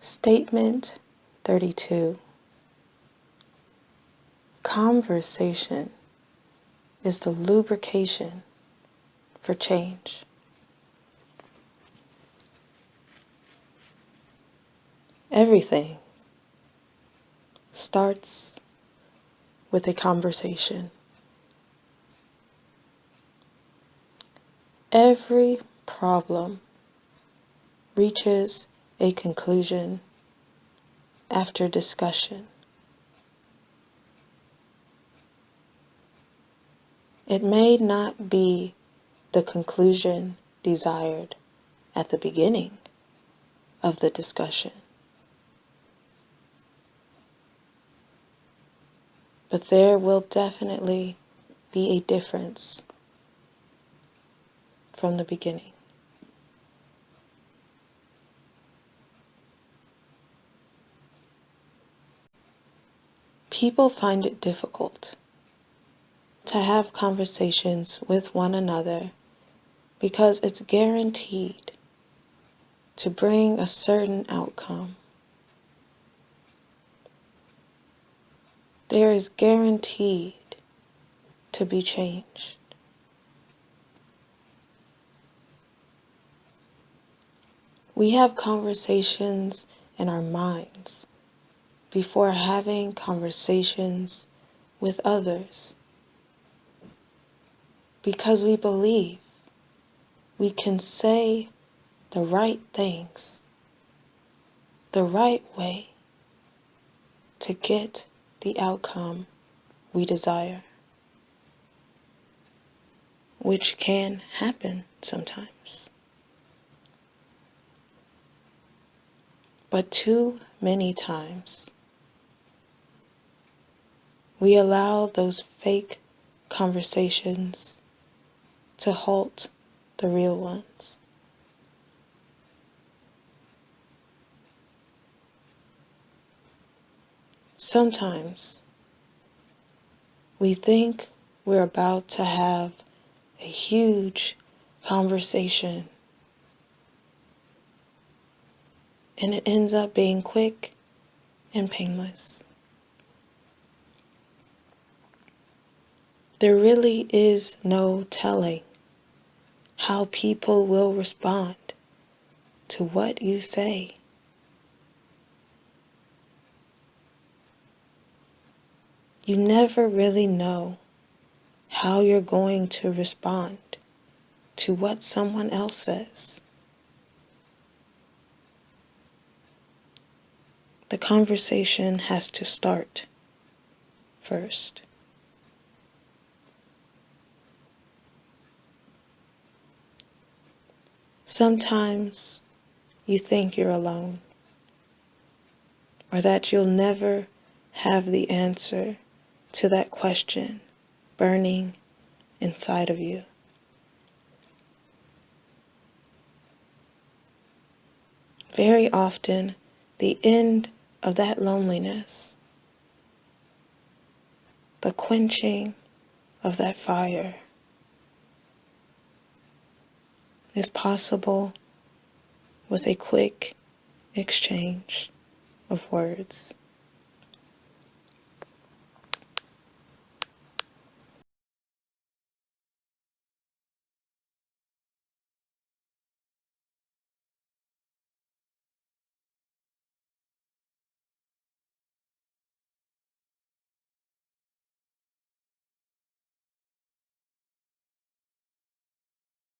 Statement 32. Conversation is the lubrication for change. Everything starts with a conversation. Every problem reaches a conclusion after discussion. It may not be the conclusion desired at the beginning of the discussion, but there will definitely be a difference from the beginning. People find it difficult to have conversations with one another because it's guaranteed to bring a certain outcome. There is guaranteed to be changed. We have conversations in our minds before having conversations with others because we believe we can say the right things the right way to get the outcome we desire, which can happen sometimes. But too many times, we allow those fake conversations to halt the real ones. Sometimes we think we're about to have a huge conversation, and it ends up being quick and painless. There really is no telling how people will respond to what you say. You never really know how you're going to respond to what someone else says. The conversation has to start first. Sometimes you think you're alone, or that you'll never have the answer to that question burning inside of you. Very often, the end of that loneliness, the quenching of that fire, is possible with a quick exchange of words.